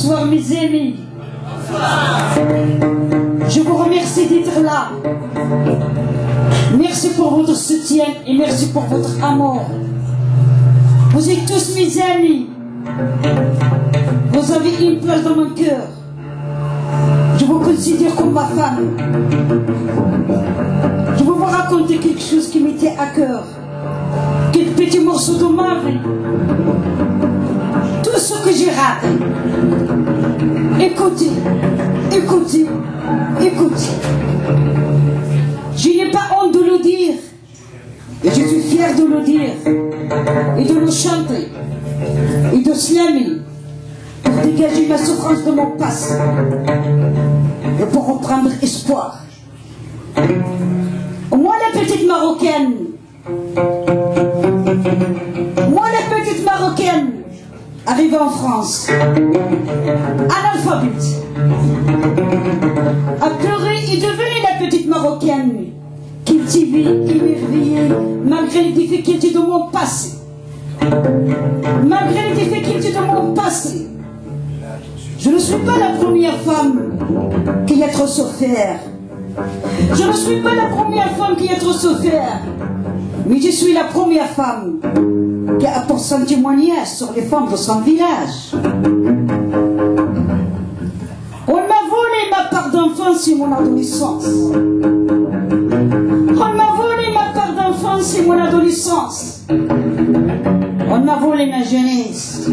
Bonsoir mes amis. Je vous remercie d'être là. Merci pour votre soutien et merci pour votre amour. Vous êtes tous mes amis. Vous avez une place dans mon cœur. Je vous considère comme ma femme. Je vais vous raconter quelque chose qui m'était à cœur. Quelques petits morceaux de ma vie. Tout ce que j'ai raté. Écoutez, écoutez, écoutez. Je n'ai pas honte de le dire. Et je suis fier de le dire. Et de le chanter. Et de slammer. Pour dégager ma souffrance de mon passé. Et pour reprendre espoir. Moi la petite Marocaine. Moi la petite Marocaine. Arrivée en France. Analphabète. A pleurer et devenue la petite Marocaine. Cultivée, émerveillée, malgré les difficultés de mon passé. Malgré les difficultés de mon passé. Je ne suis pas la première femme qui a trop souffert. Je ne suis pas la première femme qui a trop souffert. Mais je suis la première femme qui apporte son témoignage sur les femmes de son village. On m'a volé ma part d'enfance et mon adolescence. On m'a volé ma part d'enfance et mon adolescence. On m'a volé ma jeunesse.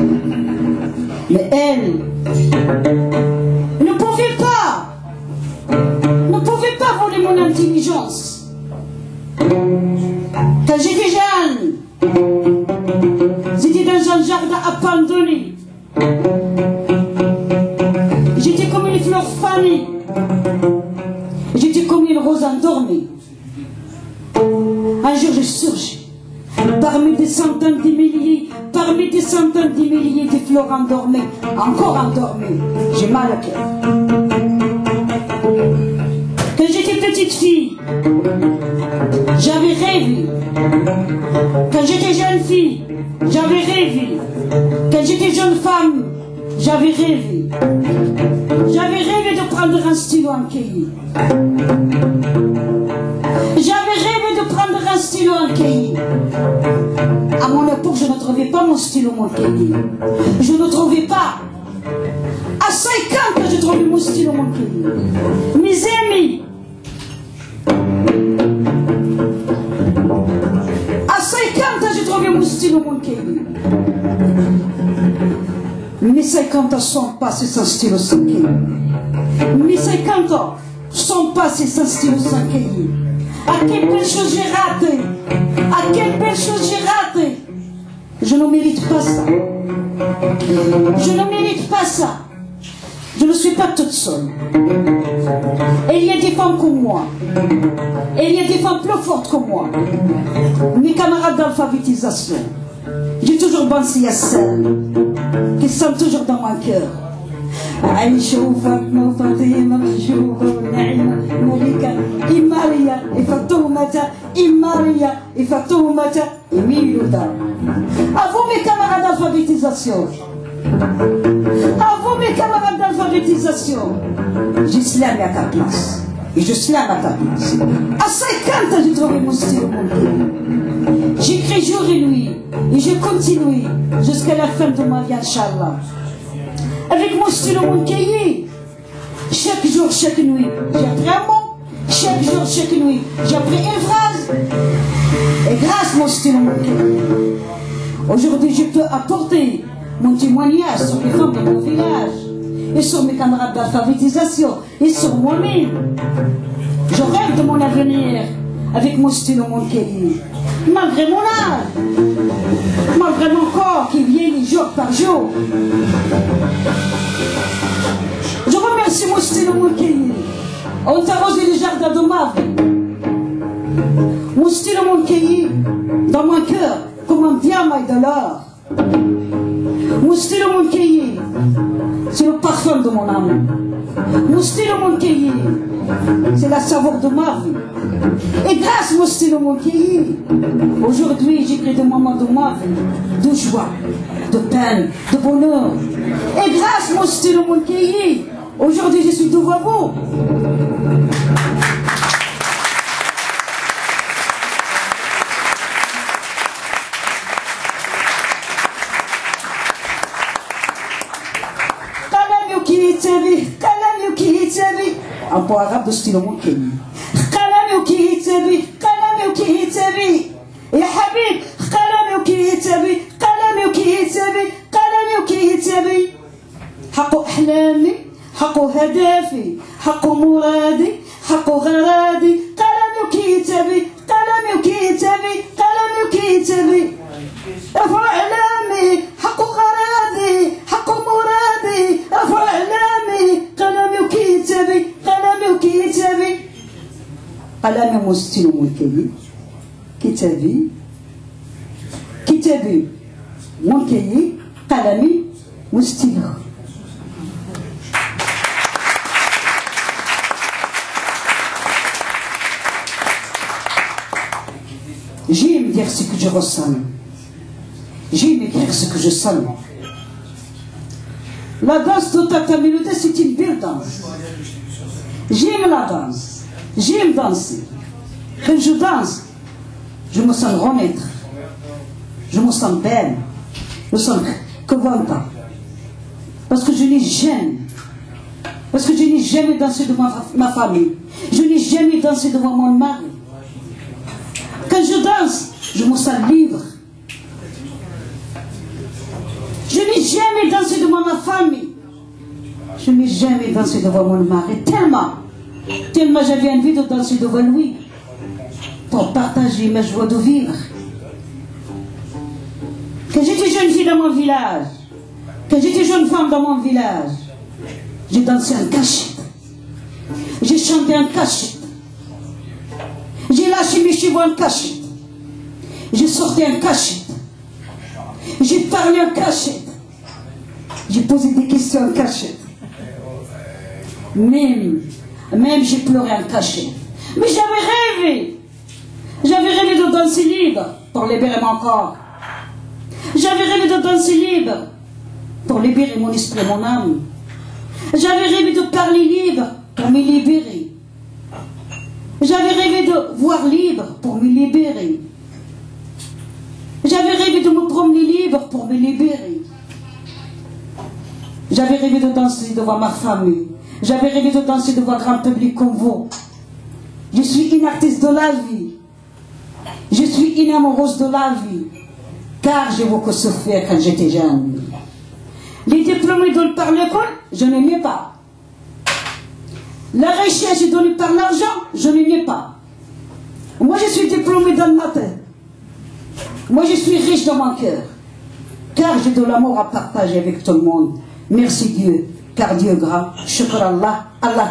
Mais elle ne pouvait pas voler mon intelligence. Quand j'étais jeune, j'étais dans un jardin abandonné. J'étais comme une fleur fanée. J'étais comme une rose endormie. Un jour je surgis. Parmi des centaines de milliers, parmi des centaines de milliers de fleurs endormies, encore endormies, j'ai mal au cœur. Quand j'étais petite fille, j'avais rêvé. Quand j'étais jeune fille, j'avais rêvé. Quand j'étais jeune femme, j'avais rêvé. J'avais rêvé de prendre un stylo en cahier. J'avais rêvé de prendre un stylo en cahier. À mon époque, je ne trouvais pas mon stylo, mon cahier. Je ne trouvais pas. À 5 ans que j'ai trouvé mon stylo, mon cahier. Mes amis. À 5 ans que j'ai trouvé mon stylo, mon cahier. Mes 50 ans sont passés sans stylo, sans cahier. Mes 50 ans sont passés sans stylo, sans cahier. À quelle belle chose j'ai raté. À quelle belle chose j'ai raté. Je ne mérite pas ça. Je ne mérite pas ça. Je ne suis pas toute seule. Et il y a des femmes comme moi. Et il y a des femmes plus fortes que moi. Mes camarades d'alphabétisation. J'ai toujours pensé à celles qui sont toujours dans mon cœur. عايشة وفاطمة وفاطمة محجوبة ونعيمة ملكة إمارية إفاطمة إمارية إفاطمة إميلودا. À vous mes camarades d'alphabétisation. À vous mes camarades d'alphabétisation. Je slame à ta place. Et je slame à ta place. À 50 ans j'ai trouvé mon stylo, mon cœur. J'écris jour et nuit. Et je continue jusqu'à la fin de ma vie, Inch'Allah. Avec mon stylo, mon cahier. Chaque jour, chaque nuit, j'ai appris un mot. Chaque jour, chaque nuit, j'ai appris une phrase. Et grâce à mon stylo, mon cahier, aujourd'hui, je peux apporter mon témoignage sur les femmes de mon village, et sur mes camarades d'alphabétisation, et sur moi-même. Je rêve de mon avenir avec mon stylo, mon cahier. Malgré mon âge, malgré mon corps qui vieillit jour par jour. Je remercie mon stylo, mon cahier. On t'a arrosé le jardin de ma vie. Mon stylo, mon cahier, dans mon cœur, comme un diamant et de l'or. Mon stylo, mon cahier, c'est le parfum parfum de mon âme. Mon style mon pays, c'est la saveur de ma vie. Et grâce à mon style mon pays, aujourd'hui j'écris des moments de ma vie, de joie, de peine, de bonheur. Et grâce à mon style mon pays, aujourd'hui je suis devant vous. En pour arabe de style mon pays. قلمي وكيتابي قلمي وكيتابي يا حبيب قلمي وكيتابي قلمي وكيتابي قلمي وكيتابي حق احلامي حق هدفي حق مرادي حق غرادي قلمي وكيتابي قلمي وكيتابي قلمي وكيتابي رفع احلامي حق غرادي حق مرادي رفع احلامي قلمي وكيتابي قلمي وكيتابي قلمي مستيل ملكي كتابي كتابي ملكي قلمي مستيل. J'aime dire ce que je ressens. J'aime écrire ce que je sens. La danse de ta mélodie, c'est une belle danse. J'aime la danse. J'aime danser. Quand je danse, je me sens renaître. Je me sens belle. Je me sens contente. Parce que je n'ai jamais. Parce que je n'ai jamais dansé devant ma famille. Je n'ai jamais dansé devant mon mari. Quand je danse, je me sens libre. Je n'ai jamais dansé devant ma famille. Je n'ai jamais dansé devant mon mari. Tellement j'avais envie de danser devant lui. Pour partager ma joie de vivre. Quand j'étais jeune fille dans mon village, quand j'étais jeune femme dans mon village, j'ai dansé en cachette. J'ai chanté en cachette. J'ai lâché mes cheveux en cachette. J'ai sorti en cachette. J'ai parlé en cachette. J'ai posé des questions en cachette. Même j'ai pleuré en cachette. Mais j'avais rêvé. J'avais rêvé de danser libre pour libérer mon corps. J'avais rêvé de danser libre pour libérer mon esprit et mon âme. J'avais rêvé de parler libre pour me libérer. J'avais rêvé de voir libre pour me libérer. J'avais rêvé de me promener libre pour me libérer. J'avais rêvé de danser devant ma famille. J'avais rêvé de danser devant un grand public comme vous. Je suis une artiste de la vie. Je suis une amoureuse de la vie. Car j'ai beaucoup souffert quand j'étais jeune. Les diplômés donnés par l'école, je n'aimais pas. La richesse donnée par l'argent, je n'aimais pas. Moi, je suis diplômée dans ma tête. Moi, je suis riche dans mon cœur. Car j'ai de l'amour à partager avec tout le monde. Merci Dieu, car Dieu est grand. Shukran Allah Akbar.